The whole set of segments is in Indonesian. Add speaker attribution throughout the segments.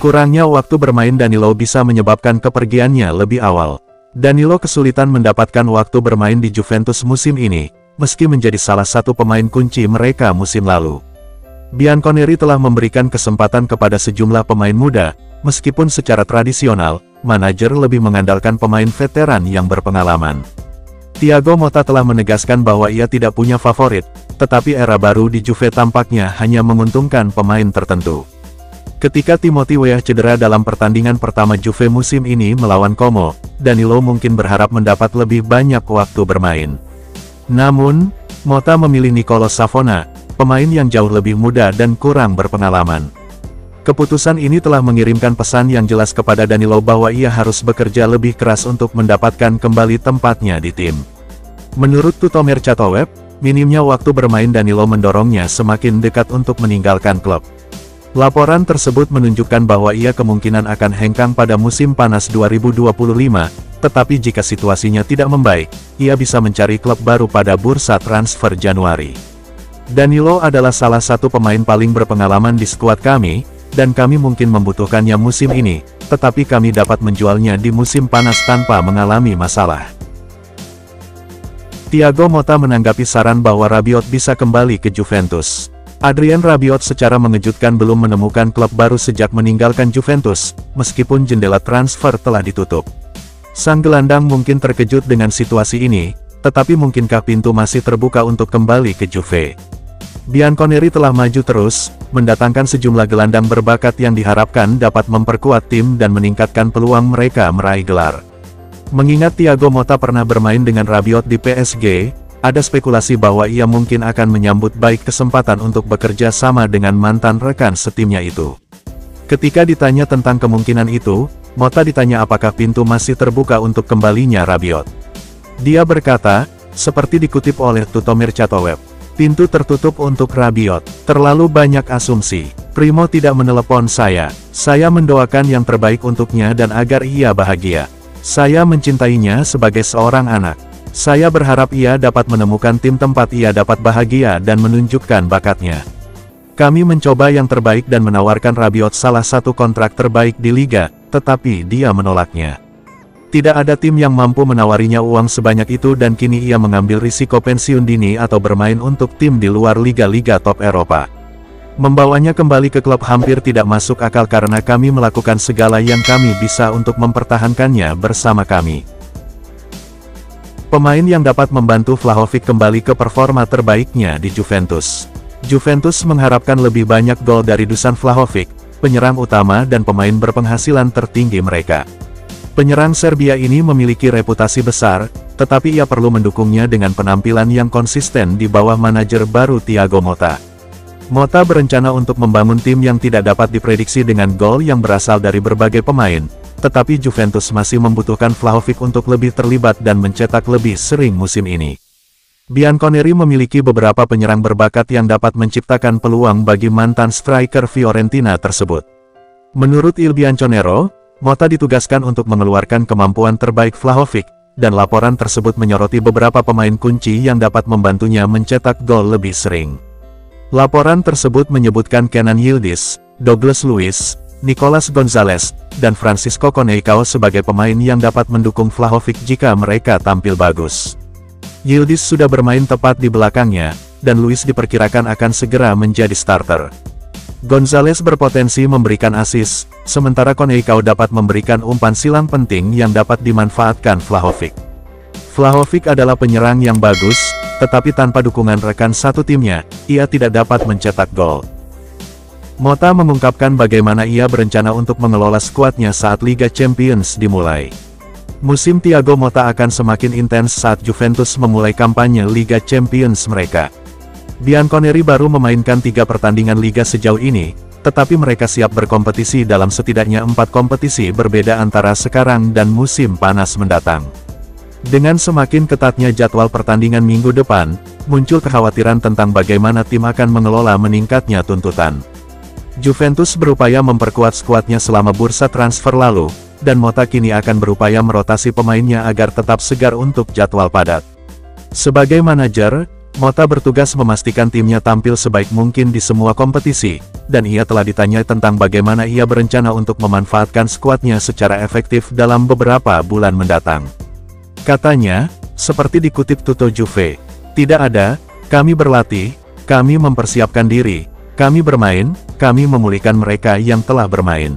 Speaker 1: Kurangnya waktu bermain Danilo bisa menyebabkan kepergiannya lebih awal. Danilo kesulitan mendapatkan waktu bermain di Juventus musim ini, meski menjadi salah satu pemain kunci mereka musim lalu. Bianconeri telah memberikan kesempatan kepada sejumlah pemain muda, meskipun secara tradisional, manajer lebih mengandalkan pemain veteran yang berpengalaman. Thiago Motta telah menegaskan bahwa ia tidak punya favorit, tetapi era baru di Juve tampaknya hanya menguntungkan pemain tertentu. Ketika Timothy Weah cedera dalam pertandingan pertama Juve musim ini melawan Como, Danilo mungkin berharap mendapat lebih banyak waktu bermain. Namun, Motta memilih Nicolo Savona, pemain yang jauh lebih muda dan kurang berpengalaman. Keputusan ini telah mengirimkan pesan yang jelas kepada Danilo bahwa ia harus bekerja lebih keras untuk mendapatkan kembali tempatnya di tim. Menurut Tutto Mercato Web, minimnya waktu bermain Danilo mendorongnya semakin dekat untuk meninggalkan klub. Laporan tersebut menunjukkan bahwa ia kemungkinan akan hengkang pada musim panas 2025, tetapi jika situasinya tidak membaik, ia bisa mencari klub baru pada bursa transfer Januari. Danilo adalah salah satu pemain paling berpengalaman di skuad kami, dan kami mungkin membutuhkannya musim ini, tetapi kami dapat menjualnya di musim panas tanpa mengalami masalah. Thiago Motta menanggapi saran bahwa Rabiot bisa kembali ke Juventus. Adrien Rabiot secara mengejutkan belum menemukan klub baru sejak meninggalkan Juventus, meskipun jendela transfer telah ditutup. Sang gelandang mungkin terkejut dengan situasi ini, tetapi mungkinkah pintu masih terbuka untuk kembali ke Juve? Bianconeri telah maju terus, mendatangkan sejumlah gelandang berbakat yang diharapkan dapat memperkuat tim dan meningkatkan peluang mereka meraih gelar. Mengingat Thiago Motta pernah bermain dengan Rabiot di PSG, ada spekulasi bahwa ia mungkin akan menyambut baik kesempatan untuk bekerja sama dengan mantan rekan setimnya itu. Ketika ditanya tentang kemungkinan itu, Motta ditanya apakah pintu masih terbuka untuk kembalinya Rabiot. Dia berkata, seperti dikutip oleh Tutto Mercato Web, "Pintu tertutup untuk Rabiot. Terlalu banyak asumsi. Primo tidak menelepon saya. Saya mendoakan yang terbaik untuknya dan agar ia bahagia. Saya mencintainya sebagai seorang anak. Saya berharap ia dapat menemukan tim tempat ia dapat bahagia dan menunjukkan bakatnya. Kami mencoba yang terbaik dan menawarkan Rabiot salah satu kontrak terbaik di liga, tetapi dia menolaknya. Tidak ada tim yang mampu menawarinya uang sebanyak itu dan kini ia mengambil risiko pensiun dini atau bermain untuk tim di luar liga-liga top Eropa. Membawanya kembali ke klub hampir tidak masuk akal karena kami melakukan segala yang kami bisa untuk mempertahankannya bersama kami." Pemain yang dapat membantu Vlahovic kembali ke performa terbaiknya di Juventus. Juventus mengharapkan lebih banyak gol dari Dusan Vlahovic, penyerang utama dan pemain berpenghasilan tertinggi mereka. Penyerang Serbia ini memiliki reputasi besar, tetapi ia perlu mendukungnya dengan penampilan yang konsisten di bawah manajer baru Thiago Motta. Motta berencana untuk membangun tim yang tidak dapat diprediksi dengan gol yang berasal dari berbagai pemain, tetapi Juventus masih membutuhkan Vlahovic untuk lebih terlibat dan mencetak lebih sering musim ini. Bianconeri memiliki beberapa penyerang berbakat yang dapat menciptakan peluang bagi mantan striker Fiorentina tersebut. Menurut Il Bianconero, Motta ditugaskan untuk mengeluarkan kemampuan terbaik Vlahovic, dan laporan tersebut menyoroti beberapa pemain kunci yang dapat membantunya mencetak gol lebih sering. Laporan tersebut menyebutkan Kenan Yildiz, Douglas Luiz, Nicolas Gonzalez, dan Francisco Conceicao sebagai pemain yang dapat mendukung Vlahovic jika mereka tampil bagus. Yildiz sudah bermain tepat di belakangnya, dan Luiz diperkirakan akan segera menjadi starter. Gonzalez berpotensi memberikan assist, sementara Conceicao dapat memberikan umpan silang penting yang dapat dimanfaatkan Vlahovic. Vlahovic adalah penyerang yang bagus, tetapi tanpa dukungan rekan satu timnya, ia tidak dapat mencetak gol. Motta mengungkapkan bagaimana ia berencana untuk mengelola skuadnya saat Liga Champions dimulai. Musim Thiago Motta akan semakin intens saat Juventus memulai kampanye Liga Champions mereka. Bianconeri baru memainkan 3 pertandingan Liga sejauh ini, tetapi mereka siap berkompetisi dalam setidaknya 4 kompetisi berbeda antara sekarang dan musim panas mendatang. Dengan semakin ketatnya jadwal pertandingan minggu depan, muncul kekhawatiran tentang bagaimana tim akan mengelola meningkatnya tuntutan. Juventus berupaya memperkuat skuadnya selama bursa transfer lalu, dan Motta kini akan berupaya merotasi pemainnya agar tetap segar untuk jadwal padat. Sebagai manajer, Motta bertugas memastikan timnya tampil sebaik mungkin di semua kompetisi, dan ia telah ditanya tentang bagaimana ia berencana untuk memanfaatkan skuadnya secara efektif dalam beberapa bulan mendatang. Katanya, seperti dikutip Tutto Juve, "Tidak ada, kami berlatih, kami mempersiapkan diri, kami bermain, kami memulihkan mereka yang telah bermain.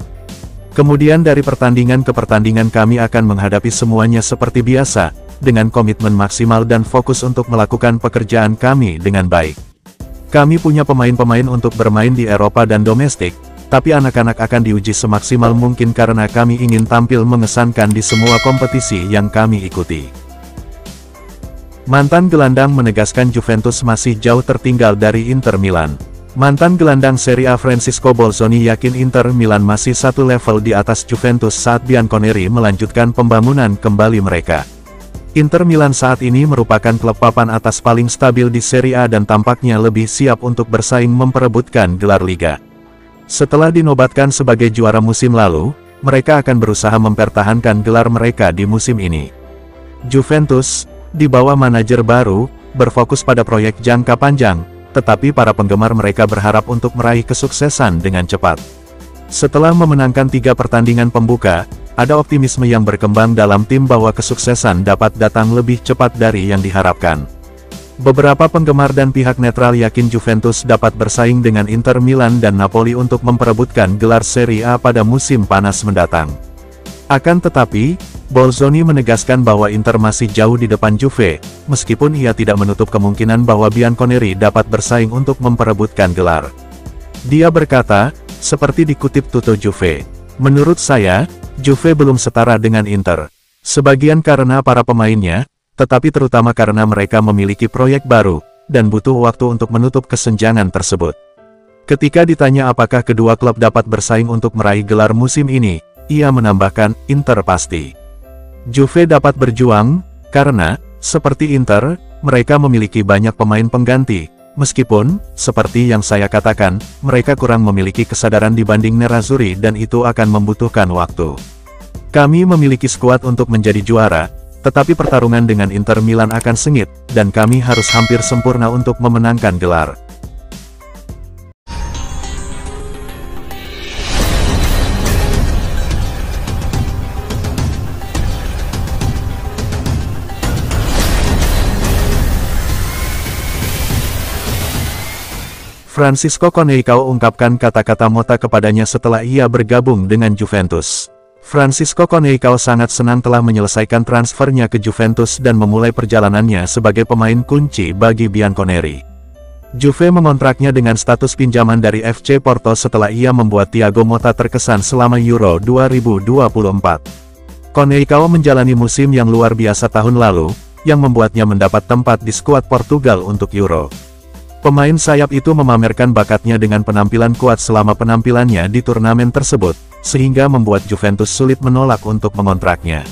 Speaker 1: Kemudian dari pertandingan ke pertandingan kami akan menghadapi semuanya seperti biasa, dengan komitmen maksimal dan fokus untuk melakukan pekerjaan kami dengan baik. Kami punya pemain-pemain untuk bermain di Eropa dan domestik, tapi anak-anak akan diuji semaksimal mungkin karena kami ingin tampil mengesankan di semua kompetisi yang kami ikuti." Mantan gelandang menegaskan Juventus masih jauh tertinggal dari Inter Milan. Mantan gelandang Serie A Francesco Bolzoni yakin Inter Milan masih satu level di atas Juventus saat Bianconeri melanjutkan pembangunan kembali mereka. Inter Milan saat ini merupakan klub papan atas paling stabil di Serie A dan tampaknya lebih siap untuk bersaing memperebutkan gelar Liga. Setelah dinobatkan sebagai juara musim lalu, mereka akan berusaha mempertahankan gelar mereka di musim ini. Juventus, di bawah manajer baru, berfokus pada proyek jangka panjang, tetapi para penggemar mereka berharap untuk meraih kesuksesan dengan cepat. Setelah memenangkan 3 pertandingan pembuka, ada optimisme yang berkembang dalam tim bahwa kesuksesan dapat datang lebih cepat dari yang diharapkan. Beberapa penggemar dan pihak netral yakin Juventus dapat bersaing dengan Inter Milan dan Napoli untuk memperebutkan gelar Serie A pada musim panas mendatang. Akan tetapi, Bolzoni menegaskan bahwa Inter masih jauh di depan Juve, meskipun ia tidak menutup kemungkinan bahwa Bianconeri dapat bersaing untuk memperebutkan gelar. Dia berkata, seperti dikutip Tutto Juve, "Menurut saya, Juve belum setara dengan Inter. Sebagian karena para pemainnya, tetapi terutama karena mereka memiliki proyek baru, dan butuh waktu untuk menutup kesenjangan tersebut." Ketika ditanya apakah kedua klub dapat bersaing untuk meraih gelar musim ini, ia menambahkan, "Inter pasti. Juve dapat berjuang, karena, seperti Inter, mereka memiliki banyak pemain pengganti. Meskipun, seperti yang saya katakan, mereka kurang memiliki kesadaran dibanding Nerazzurri dan itu akan membutuhkan waktu. Kami memiliki skuad untuk menjadi juara, tetapi pertarungan dengan Inter Milan akan sengit, dan kami harus hampir sempurna untuk memenangkan gelar." Francisco Conceicao ungkapkan kata-kata Motta kepadanya setelah ia bergabung dengan Juventus. Francisco Conceicao sangat senang telah menyelesaikan transfernya ke Juventus dan memulai perjalanannya sebagai pemain kunci bagi Bianconeri. Juve mengontraknya dengan status pinjaman dari FC Porto setelah ia membuat Thiago Motta terkesan selama Euro 2024. Conceicao menjalani musim yang luar biasa tahun lalu, yang membuatnya mendapat tempat di skuad Portugal untuk Euro. Pemain sayap itu memamerkan bakatnya dengan penampilan kuat selama penampilannya di turnamen tersebut, sehingga membuat Juventus sulit menolak untuk mengontraknya.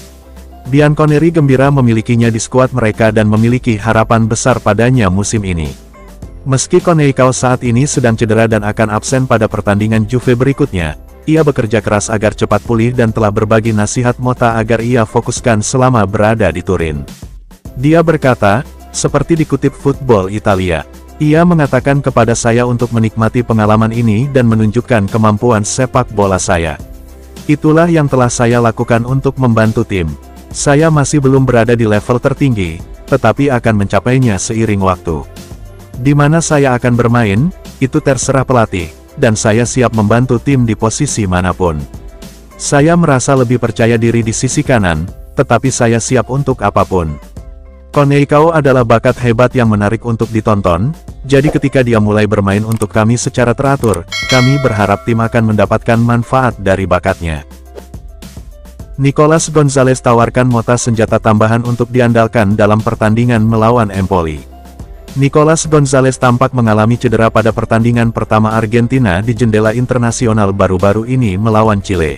Speaker 1: Bianconeri gembira memilikinya di skuad mereka dan memiliki harapan besar padanya musim ini. Meski Conceicao saat ini sedang cedera dan akan absen pada pertandingan Juve berikutnya, ia bekerja keras agar cepat pulih dan telah berbagi nasihat Motta agar ia fokuskan selama berada di Turin. Dia berkata, seperti dikutip Football Italia, "Ia mengatakan kepada saya untuk menikmati pengalaman ini dan menunjukkan kemampuan sepak bola saya. Itulah yang telah saya lakukan untuk membantu tim. Saya masih belum berada di level tertinggi, tetapi akan mencapainya seiring waktu. Di mana saya akan bermain, itu terserah pelatih, dan saya siap membantu tim di posisi manapun. Saya merasa lebih percaya diri di sisi kanan, tetapi saya siap untuk apapun." Conceicao adalah bakat hebat yang menarik untuk ditonton, jadi ketika dia mulai bermain untuk kami secara teratur, kami berharap tim akan mendapatkan manfaat dari bakatnya. Nicolas Gonzalez tawarkan Motta senjata tambahan untuk diandalkan dalam pertandingan melawan Empoli. Nicolas Gonzalez tampak mengalami cedera pada pertandingan pertama Argentina di jendela internasional baru-baru ini melawan Chile.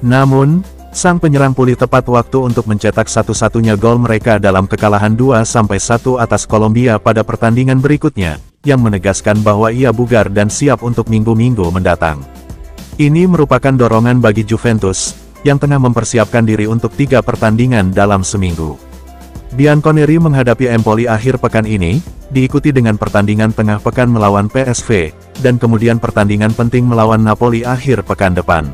Speaker 1: Namun, sang penyerang pulih tepat waktu untuk mencetak satu-satunya gol mereka dalam kekalahan 2-1 atas Kolombia pada pertandingan berikutnya, yang menegaskan bahwa ia bugar dan siap untuk minggu-minggu mendatang. Ini merupakan dorongan bagi Juventus, yang tengah mempersiapkan diri untuk 3 pertandingan dalam seminggu. Bianconeri menghadapi Empoli akhir pekan ini, diikuti dengan pertandingan tengah pekan melawan PSV, dan kemudian pertandingan penting melawan Napoli akhir pekan depan.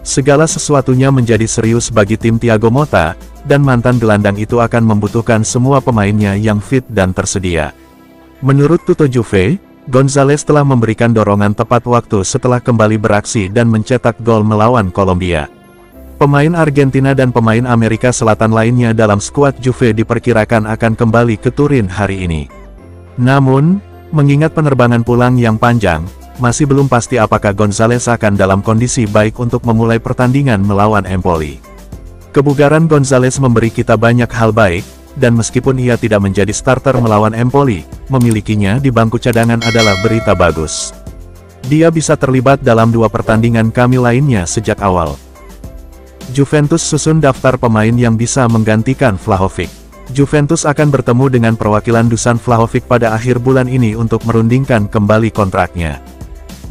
Speaker 1: Segala sesuatunya menjadi serius bagi tim Thiago Motta, dan mantan gelandang itu akan membutuhkan semua pemainnya yang fit dan tersedia. Menurut Tuto Juve, Gonzalez telah memberikan dorongan tepat waktu setelah kembali beraksi dan mencetak gol melawan Kolombia. Pemain Argentina dan pemain Amerika Selatan lainnya dalam skuad Juve diperkirakan akan kembali ke Turin hari ini. Namun, mengingat penerbangan pulang yang panjang, masih belum pasti apakah Gonzalez akan dalam kondisi baik untuk memulai pertandingan melawan Empoli. Kebugaran Gonzalez memberi kita banyak hal baik, dan meskipun ia tidak menjadi starter melawan Empoli, memilikinya di bangku cadangan adalah berita bagus. Dia bisa terlibat dalam 2 pertandingan kami lainnya sejak awal. Juventus susun daftar pemain yang bisa menggantikan Vlahovic. Juventus akan bertemu dengan perwakilan Dusan Vlahovic pada akhir bulan ini untuk merundingkan kembali kontraknya.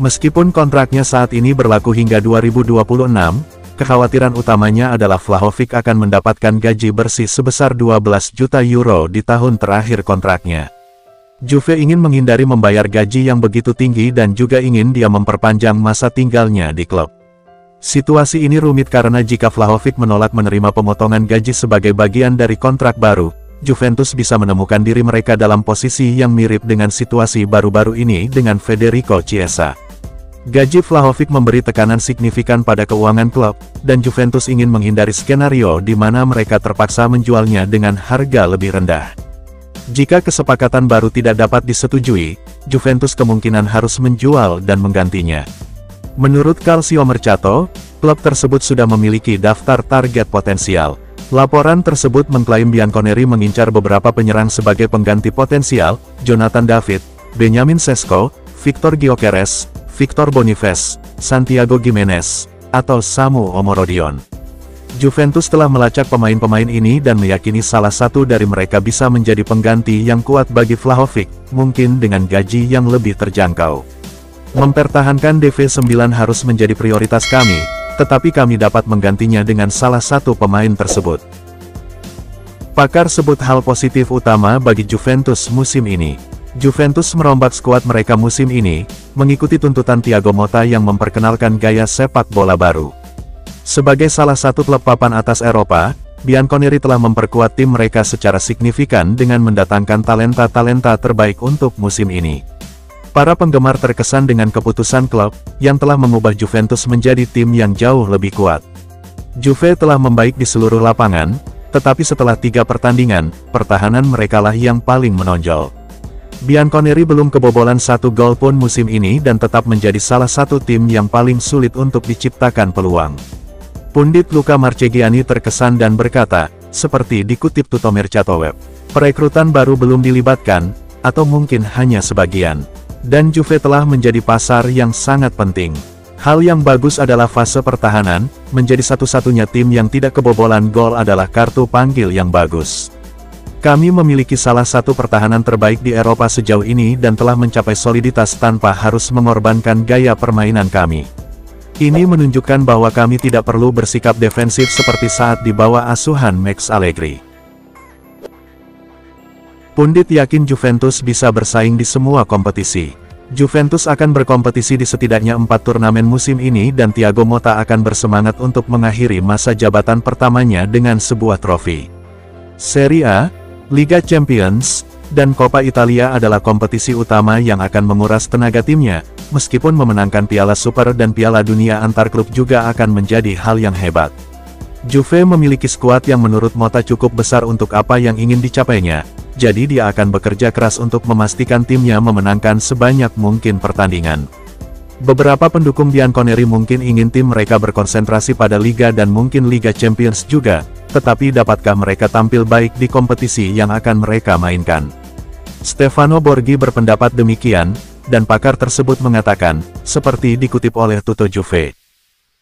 Speaker 1: Meskipun kontraknya saat ini berlaku hingga 2026, kekhawatiran utamanya adalah Vlahovic akan mendapatkan gaji bersih sebesar 12 juta euro di tahun terakhir kontraknya. Juve ingin menghindari membayar gaji yang begitu tinggi dan juga ingin dia memperpanjang masa tinggalnya di klub. Situasi ini rumit karena jika Vlahovic menolak menerima pemotongan gaji sebagai bagian dari kontrak baru, Juventus bisa menemukan diri mereka dalam posisi yang mirip dengan situasi baru-baru ini dengan Federico Chiesa. Gaji Vlahovic memberi tekanan signifikan pada keuangan klub, dan Juventus ingin menghindari skenario di mana mereka terpaksa menjualnya dengan harga lebih rendah. Jika kesepakatan baru tidak dapat disetujui, Juventus kemungkinan harus menjual dan menggantinya. Menurut Calcio Mercato, klub tersebut sudah memiliki daftar target potensial. Laporan tersebut mengklaim Bianconeri mengincar beberapa penyerang sebagai pengganti potensial: Jonathan David, Benjamin Sesko, Victor Gyökeres, Victor Boniface, Santiago Gimenez, atau Samu Omorodion. Juventus telah melacak pemain-pemain ini dan meyakini salah satu dari mereka bisa menjadi pengganti yang kuat bagi Vlahovic, mungkin dengan gaji yang lebih terjangkau. Mempertahankan DV9 harus menjadi prioritas kami, tetapi kami dapat menggantinya dengan salah satu pemain tersebut. Pakar sebut hal positif utama bagi Juventus musim ini. Juventus merombak skuad mereka musim ini, mengikuti tuntutan Thiago Motta yang memperkenalkan gaya sepak bola baru. Sebagai salah satu klub papan atas Eropa, Bianconeri telah memperkuat tim mereka secara signifikan dengan mendatangkan talenta-talenta terbaik untuk musim ini. Para penggemar terkesan dengan keputusan klub, yang telah mengubah Juventus menjadi tim yang jauh lebih kuat. Juve telah membaik di seluruh lapangan, tetapi setelah 3 pertandingan, pertahanan merekalah yang paling menonjol. Bianconeri belum kebobolan 1 gol pun musim ini dan tetap menjadi salah satu tim yang paling sulit untuk diciptakan peluang. Pundit Luca Marchegiani terkesan dan berkata, seperti dikutip Tuto Mercato Web, perekrutan baru belum dilibatkan, atau mungkin hanya sebagian. Dan Juve telah menjadi pasar yang sangat penting. Hal yang bagus adalah fase pertahanan, menjadi satu-satunya tim yang tidak kebobolan gol adalah kartu panggil yang bagus. Kami memiliki salah satu pertahanan terbaik di Eropa sejauh ini dan telah mencapai soliditas tanpa harus mengorbankan gaya permainan kami. Ini menunjukkan bahwa kami tidak perlu bersikap defensif seperti saat di bawah asuhan Max Allegri. Pundit yakin Juventus bisa bersaing di semua kompetisi. Juventus akan berkompetisi di setidaknya 4 turnamen musim ini dan Thiago Motta akan bersemangat untuk mengakhiri masa jabatan pertamanya dengan sebuah trofi. Serie A, Liga Champions, dan Coppa Italia adalah kompetisi utama yang akan menguras tenaga timnya, meskipun memenangkan Piala Super dan Piala Dunia antar klub juga akan menjadi hal yang hebat. Juve memiliki skuad yang menurut Motta cukup besar untuk apa yang ingin dicapainya, jadi dia akan bekerja keras untuk memastikan timnya memenangkan sebanyak mungkin pertandingan. Beberapa pendukung Bianconeri mungkin ingin tim mereka berkonsentrasi pada Liga dan mungkin Liga Champions juga, tetapi dapatkah mereka tampil baik di kompetisi yang akan mereka mainkan? Stefano Borghi berpendapat demikian, dan pakar tersebut mengatakan, seperti dikutip oleh Tuto Juve,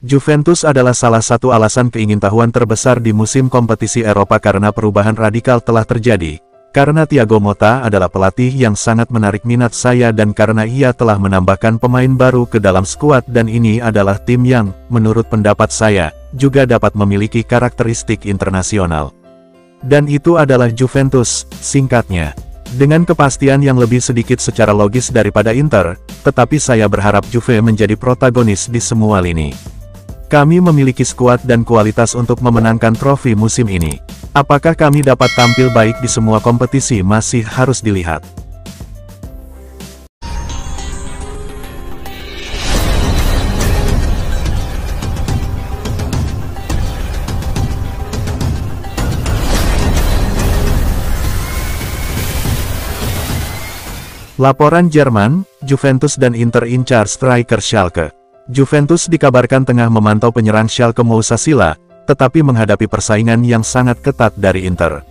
Speaker 1: Juventus adalah salah satu alasan keingintahuan terbesar di musim kompetisi Eropa karena perubahan radikal telah terjadi, karena Thiago Motta adalah pelatih yang sangat menarik minat saya dan karena ia telah menambahkan pemain baru ke dalam skuad dan ini adalah tim yang, menurut pendapat saya, juga dapat memiliki karakteristik internasional. Dan itu adalah Juventus, singkatnya. Dengan kepastian yang lebih sedikit secara logis daripada Inter, tetapi saya berharap Juve menjadi protagonis di semua lini. Kami memiliki skuad dan kualitas untuk memenangkan trofi musim ini. Apakah kami dapat tampil baik di semua kompetisi masih harus dilihat. Laporan Jerman, Juventus dan Inter incar striker Schalke. Juventus dikabarkan tengah memantau penyerang Schalke Moussa Sila, tetapi menghadapi persaingan yang sangat ketat dari Inter.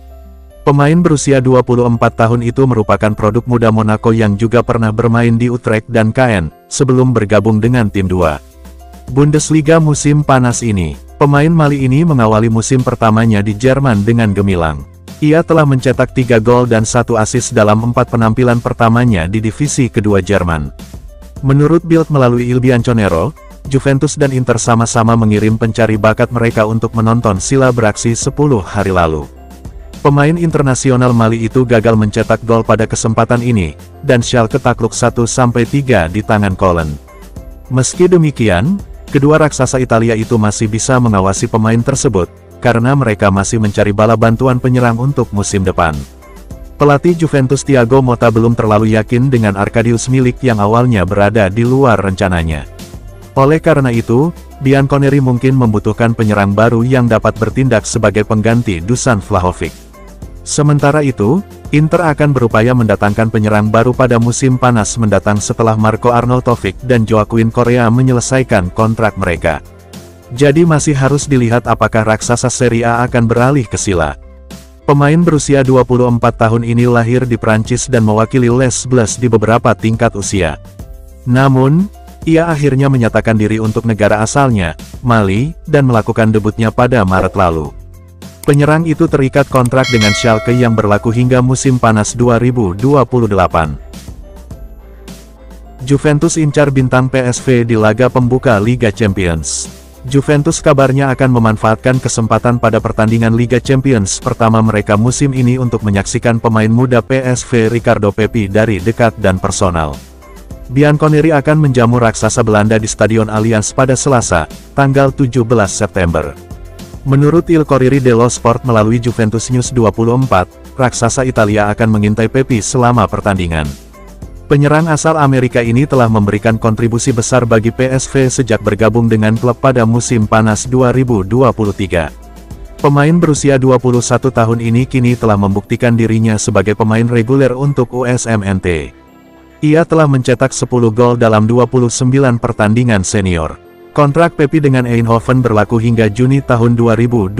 Speaker 1: Pemain berusia 24 tahun itu merupakan produk muda Monaco yang juga pernah bermain di Utrecht dan Caen, sebelum bergabung dengan tim 2 Bundesliga musim panas ini. Pemain Mali ini mengawali musim pertamanya di Jerman dengan gemilang. Ia telah mencetak 3 gol dan 1 assist dalam 4 penampilan pertamanya di divisi kedua Jerman. Menurut Bild melalui Il Bianconero, Juventus dan Inter sama-sama mengirim pencari bakat mereka untuk menonton Sila beraksi 10 hari lalu. Pemain internasional Mali itu gagal mencetak gol pada kesempatan ini, dan Schalke takluk 1-3 di tangan Kolen. Meski demikian, kedua raksasa Italia itu masih bisa mengawasi pemain tersebut, karena mereka masih mencari bala bantuan penyerang untuk musim depan. Pelatih Juventus Thiago Motta belum terlalu yakin dengan Arkadiusz Milik yang awalnya berada di luar rencananya. Oleh karena itu, Bianconeri mungkin membutuhkan penyerang baru yang dapat bertindak sebagai pengganti Dusan Vlahovic. Sementara itu, Inter akan berupaya mendatangkan penyerang baru pada musim panas mendatang setelah Marko Arnautovic dan Joaquin Correa menyelesaikan kontrak mereka. Jadi masih harus dilihat apakah raksasa Serie A akan beralih ke Sila. Pemain berusia 24 tahun ini lahir di Prancis dan mewakili Les Bleus di beberapa tingkat usia. Namun, ia akhirnya menyatakan diri untuk negara asalnya, Mali, dan melakukan debutnya pada Maret lalu. Penyerang itu terikat kontrak dengan Schalke yang berlaku hingga musim panas 2028. Juventus incar bintang PSV di laga pembuka Liga Champions. Juventus kabarnya akan memanfaatkan kesempatan pada pertandingan Liga Champions pertama mereka musim ini untuk menyaksikan pemain muda PSV Ricardo Pepi dari dekat dan personal. Bianconeri akan menjamu raksasa Belanda di Stadion Allianz pada Selasa, tanggal 17 September. Menurut Il Corriere dello Sport melalui Juventus News 24, raksasa Italia akan mengintai Pepi selama pertandingan. Penyerang asal Amerika ini telah memberikan kontribusi besar bagi PSV sejak bergabung dengan klub pada musim panas 2023. Pemain berusia 21 tahun ini kini telah membuktikan dirinya sebagai pemain reguler untuk USMNT. Ia telah mencetak 10 gol dalam 29 pertandingan senior. Kontrak Pepi dengan Eindhoven berlaku hingga Juni tahun 2028.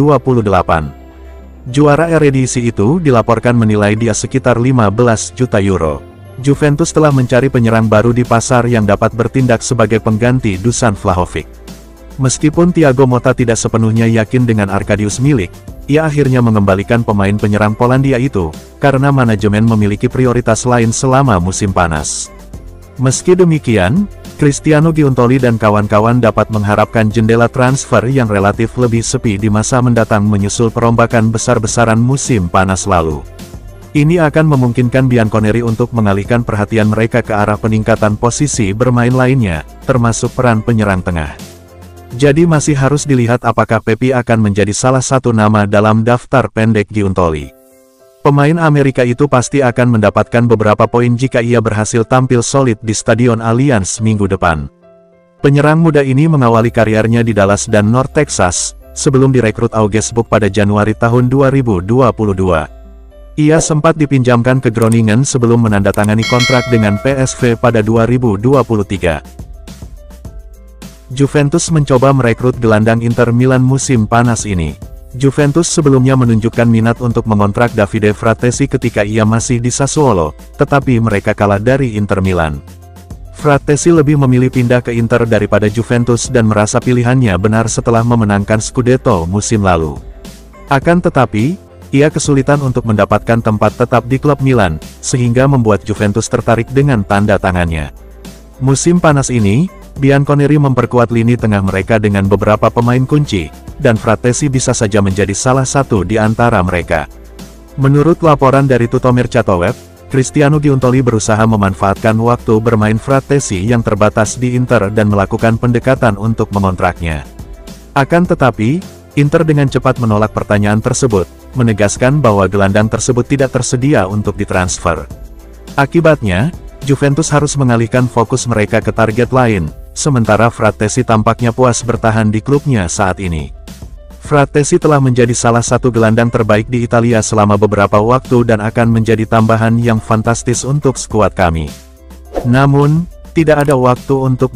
Speaker 1: Juara Eredivisie itu dilaporkan menilai dia sekitar 15 juta euro. Juventus telah mencari penyerang baru di pasar yang dapat bertindak sebagai pengganti Dusan Vlahovic. Meskipun Thiago Motta tidak sepenuhnya yakin dengan Arkadiusz Milik, ia akhirnya mengembalikan pemain penyerang Polandia itu, karena manajemen memiliki prioritas lain selama musim panas. Meski demikian, Cristiano Giuntoli dan kawan-kawan dapat mengharapkan jendela transfer yang relatif lebih sepi di masa mendatang menyusul perombakan besar-besaran musim panas lalu. Ini akan memungkinkan Bianconeri untuk mengalihkan perhatian mereka ke arah peningkatan posisi bermain lainnya, termasuk peran penyerang tengah. Jadi masih harus dilihat apakah Pepi akan menjadi salah satu nama dalam daftar pendek Giuntoli. Pemain Amerika itu pasti akan mendapatkan beberapa poin jika ia berhasil tampil solid di Stadion Allianz minggu depan. Penyerang muda ini mengawali karirnya di Dallas dan North Texas, sebelum direkrut Augsburg pada Januari tahun 2022. Ia sempat dipinjamkan ke Groningen sebelum menandatangani kontrak dengan PSV pada 2023. Juventus mencoba merekrut gelandang Inter Milan musim panas ini. Juventus sebelumnya menunjukkan minat untuk mengontrak Davide Frattesi ketika ia masih di Sassuolo, tetapi mereka kalah dari Inter Milan. Frattesi lebih memilih pindah ke Inter daripada Juventus dan merasa pilihannya benar setelah memenangkan Scudetto musim lalu. Akan tetapi, ia kesulitan untuk mendapatkan tempat tetap di klub Milan, sehingga membuat Juventus tertarik dengan tanda tangannya. Musim panas ini, Bianconeri memperkuat lini tengah mereka dengan beberapa pemain kunci, dan Frattesi bisa saja menjadi salah satu di antara mereka. Menurut laporan dari Tuto Mercatoweb, Cristiano Giuntoli berusaha memanfaatkan waktu bermain Frattesi yang terbatas di Inter dan melakukan pendekatan untuk mengontraknya. Akan tetapi, Inter dengan cepat menolak pertanyaan tersebut, menegaskan bahwa gelandang tersebut tidak tersedia untuk ditransfer. Akibatnya, Juventus harus mengalihkan fokus mereka ke target lain, sementara Frattesi tampaknya puas bertahan di klubnya saat ini. Frattesi telah menjadi salah satu gelandang terbaik di Italia selama beberapa waktu dan akan menjadi tambahan yang fantastis untuk skuad kami. Namun, tidak ada waktu untuk